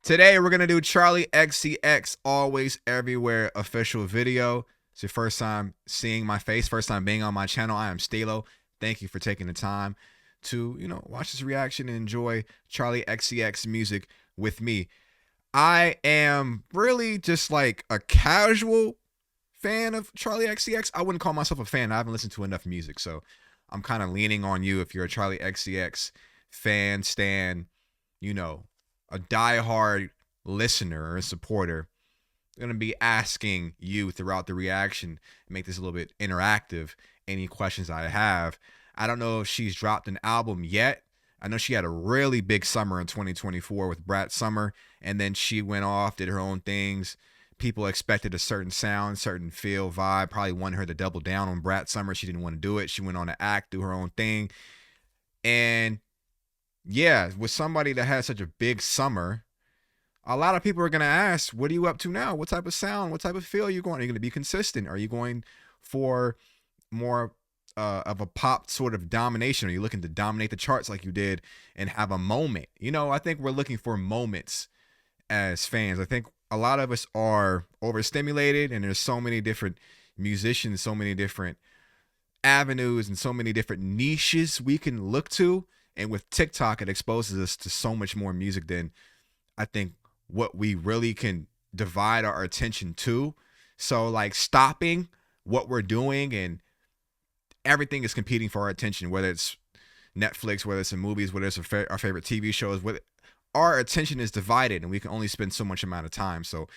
Today we're gonna do Charli XCX Always Everywhere official video. It's your first time seeing my face, first time being on my channel. I am Stelo. Thank you for taking the time to, watch this reaction and enjoy Charli XCX music with me. I am really just like a casual fan of Charli XCX. I wouldn't call myself a fan. I haven't listened to enough music, so I'm kind of leaning on you if you're a Charli XCX fan, stan, a diehard listener or supporter. I'm going to be asking you throughout the reaction, make this a little bit interactive, any questions I have. I don't know if she's dropped an album yet. I know she had a really big summer in 2024 with Brat Summer, and then she went off, did her own things. People expected a certain sound, certain feel, vibe, probably wanted her to double down on Brat Summer. She didn't want to do it. She went on to act, do her own thing. And yeah, with somebody that had such a big summer, a lot of people are going to ask, what are you up to now? What type of sound, what type of feel are you going? Are you going to be consistent? Are you going for more of a pop sort of domination? Are you looking to dominate the charts like you did and have a moment? I think we're looking for moments as fans. I think a lot of us are overstimulated, and there's so many different musicians, so many different avenues, and so many different niches we can look to. And with TikTok, it exposes us to so much more music than I think what we really can divide our attention to. So like stopping what we're doing and everything is competing for our attention, whether it's Netflix, whether it's in movies, whether it's our favorite TV shows, whether our attention is divided and we can only spend so much amount of time. So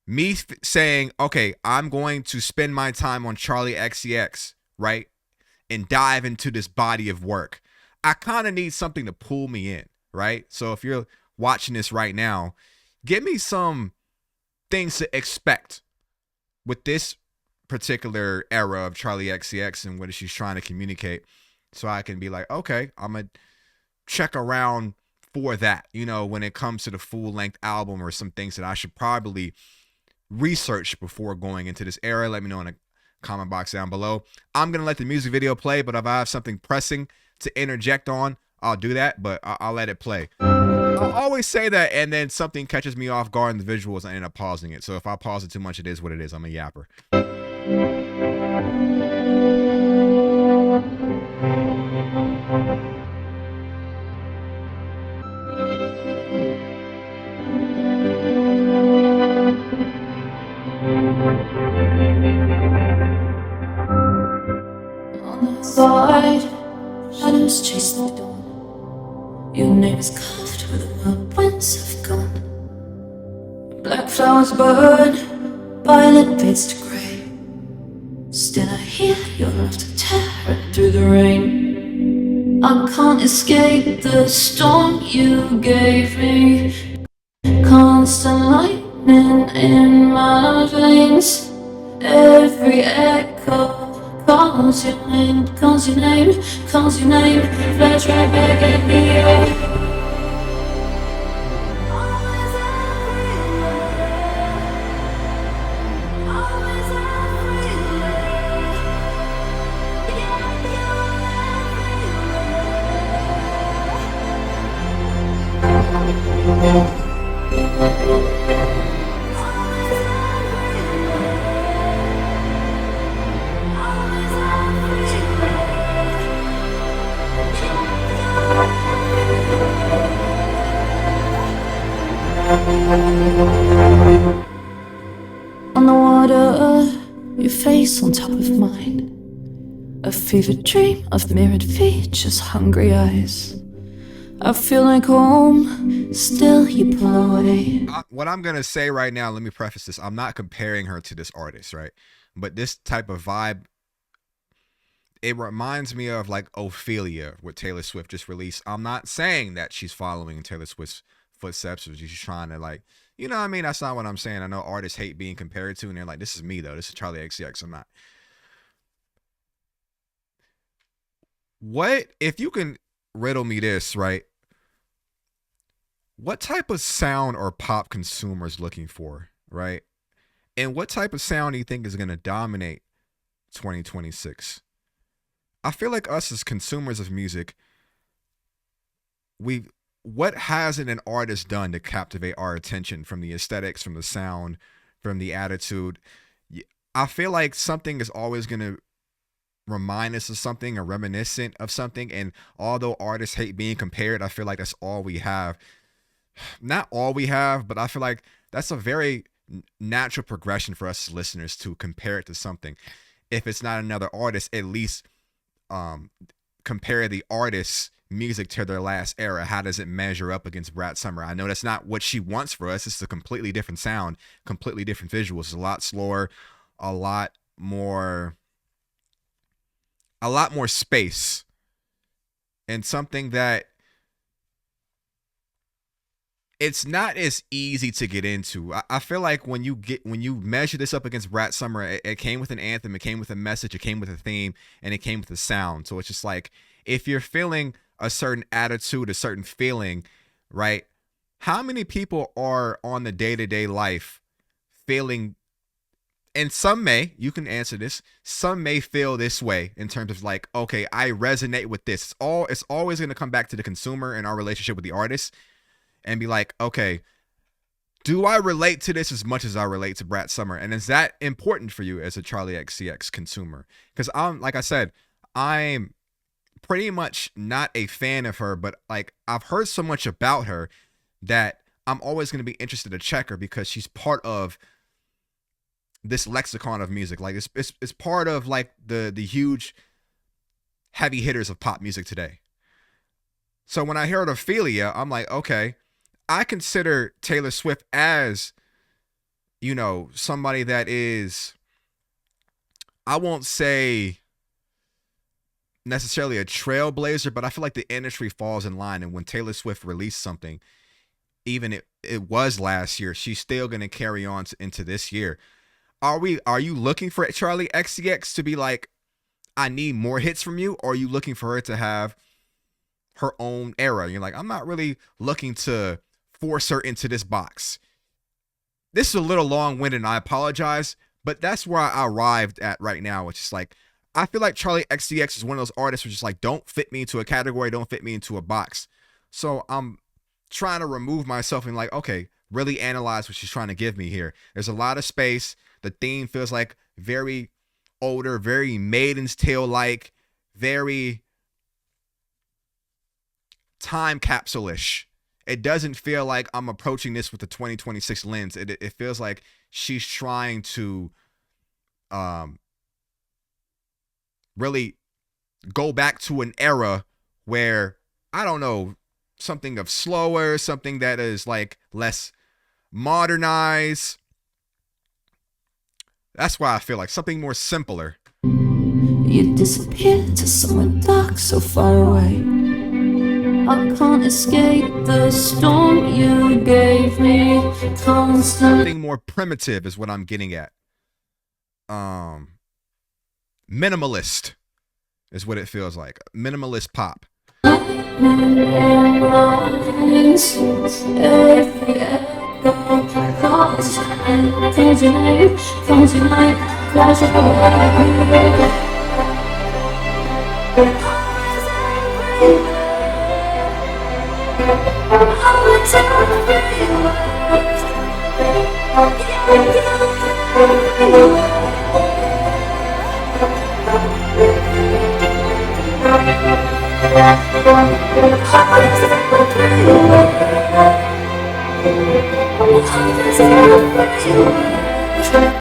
me saying, okay, I'm going to spend my time on Charli XCX, right? And dive into this body of work. I kind of need something to pull me in, right? So if you're watching this right now, give me some things to expect with this particular era of Charli XCX and what she's trying to communicate, so I can be like, okay, I'm going to check around for that, when it comes to the full-length album, or some things that I should probably research before going into this era. Let me know in the comment box down below. I'm going to let the music video play, but if I have something pressing to interject on, I'll do that, but I'll let it play. I'll always say that, and then something catches me off guard in the visuals and I end up pausing it. So if I pause it too much, it is what it is. I'm a yapper. On the side, shadows chase the dawn. Your name is carved where the wild winds have gone. Black flowers burn, violet fades to grey. Still I hear your laughter tearing through the rain. I can't escape the storm you gave me. Constant lightning in my veins. Every echo calls your name, calls your name, calls your name. Flash right back at me. On the water, your face on top of mine. A fevered dream of mirrored features, hungry eyes. I feel like home, still you pull away. What I'm going to say right now, let me preface this. I'm not comparing her to this artist, right? But this type of vibe, it reminds me of like Ophelia, what Taylor Swift just released. I'm not saying that she's following Taylor Swift's footsteps, or she's trying to like, what I mean? That's not what I'm saying. I know artists hate being compared to, and they're like, this is me though. This is Charli XCX. I'm not. What, if you can riddle me this, right? What type of sound are pop consumers looking for, right? And what type of sound do you think is going to dominate 2026? I feel like us as consumers of music, what hasn't an artist done to captivate our attention, from the aesthetics, from the sound, from the attitude? I feel like something is always going to remind us of something or reminiscent of something. And although artists hate being compared, I feel like that's all we have. Not all we have, but I feel like that's a very natural progression for us as listeners to compare it to something. If it's not another artist, at least compare the artist's music to their last era. How does it measure up against Brat Summer? I know that's not what she wants for us. It's a completely different sound, completely different visuals. It's a lot slower, a lot more space, and something that it's not as easy to get into. I feel like when you measure this up against Brat Summer, it came with an anthem, it came with a message, it came with a theme, and it came with a sound. So it's just like, if you're feeling a certain attitude, a certain feeling, right? How many people are on the day-to-day life feeling, and you can answer this, some may feel this way in terms of like, okay, I resonate with this. It's always going to come back to the consumer and our relationship with the artist, and be like, okay, do I relate to this as much as I relate to Brat Summer? And is that important for you as a Charli XCX consumer? Because like I said, I'm pretty much not a fan of her, but like, I've heard so much about her that I'm always going to be interested to check her, because she's part of this lexicon of music. Like, it's part of like the huge heavy hitters of pop music today. So when I heard Ophelia, I'm like, okay, I consider Taylor Swift as, somebody that is, I won't say necessarily a trailblazer, but I feel like the industry falls in line. And when Taylor Swift released something, even it was last year, she's still going to carry on into this year. Are you looking for Charli XCX to be like, I need more hits from you? Or are you looking for her to have her own era? You're like, I'm not really looking to force her into this box. This is a little long-winded, and I apologize, but that's where I arrived at right now, which is like, I feel like Charli XCX is one of those artists who's just like, don't fit me into a category, don't fit me into a box. So I'm trying to remove myself and like, okay, really analyze what she's trying to give me here. There's a lot of space. The theme feels like very older, very Maiden's Tale-like, very time capsule-ish. It doesn't feel like I'm approaching this with the 2026 lens. It feels like she's trying to really go back to an era where, I don't know, something of slower, something that is like less modernized. That's why I feel like something more simpler. You disappeared to somewhere dark so far away. I can't escape the storm you gave me. Constant. Something more primitive is what I'm getting at. Minimalist is what it feels like. Minimalist pop.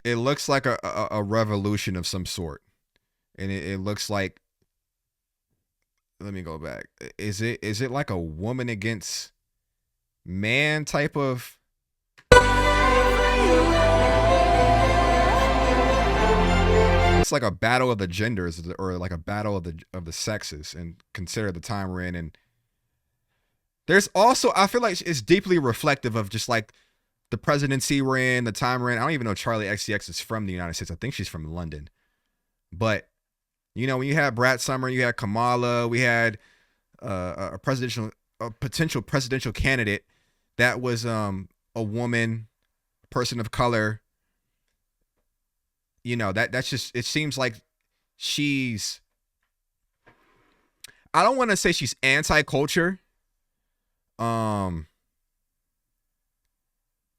It looks like a revolution of some sort, and it looks like, let me go back. Is it like a woman against man type of? It's like a battle of the genders, or like a battle of the sexes, and consider the time we're in. And there's also, I feel like it's deeply reflective of just like the presidency we're in, the time we're in. I don't even know Charli XCX is from the United States. I think she's from London. But, when you had Brat Summer, you had Kamala, we had a potential presidential candidate that was a woman, person of color. That's just, it seems like I don't want to say she's anti-culture, Um,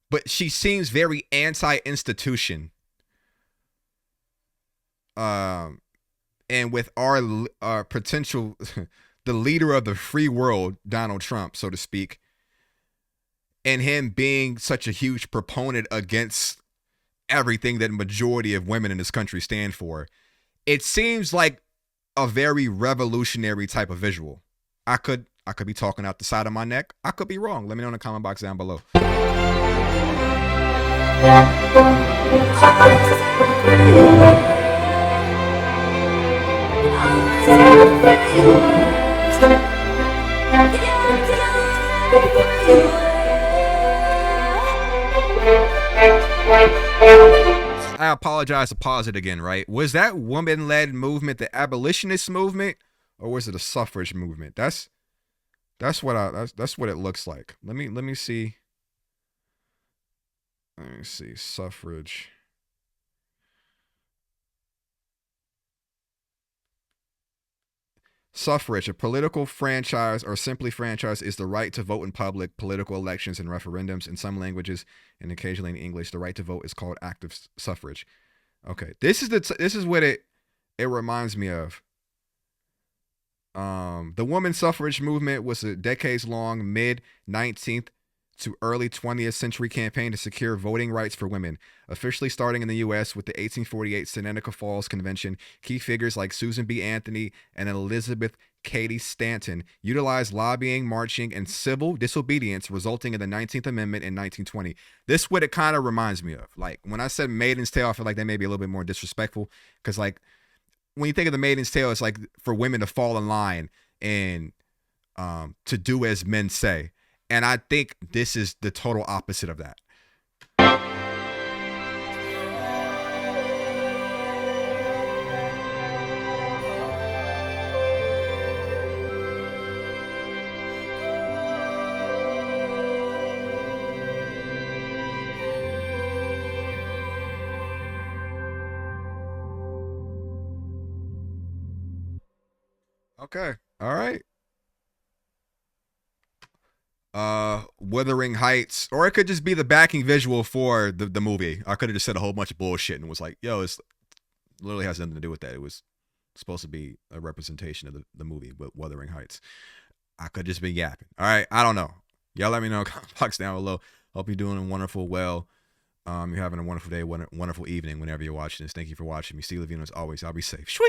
but she seems very anti-institution. Um, and with our potential, the leader of the free world, Donald Trump, so to speak, and him being such a huge proponent against everything that majority of women in this country stand for, it seems like a very revolutionary type of visual. I could be talking out the side of my neck. I could be wrong. Let me know in the comment box down below. I apologize to pause it again, right? Was that woman-led movement the abolitionist movement, or was it a suffrage movement? That's what it looks like. Let me see. Let me see. Suffrage. Suffrage, a political franchise or simply franchise, is the right to vote in public political elections and referendums. In some languages, and occasionally in English, the right to vote is called active suffrage. Okay, this is what it reminds me of. The women's suffrage movement was a decades-long mid-19th to early 20th century campaign to secure voting rights for women, officially starting in the U.S. with the 1848 Seneca Falls Convention. Key figures like Susan B. Anthony and Elizabeth Cady Stanton utilized lobbying, marching, and civil disobedience, resulting in the 19th Amendment in 1920. This is what it kind of reminds me of. Like, when I said Maiden's Tale, I feel like they may be a little bit more disrespectful, because, like, when you think of the Maiden's Tale, it's like for women to fall in line and to do as men say. And I think this is the total opposite of that. Okay. All right. Wuthering Heights, or it could just be the backing visual for the movie. I could have just said a whole bunch of bullshit and was like, yo, it's literally has nothing to do with that. It was supposed to be a representation of the movie with Wuthering Heights. I could just be yapping. All right, I don't know. Y'all let me know in the comment box down below. Hope you're doing wonderful well. You're having a wonderful day, wonderful evening whenever you're watching this. Thank you for watching me. Steve Levino, as always. I'll be safe.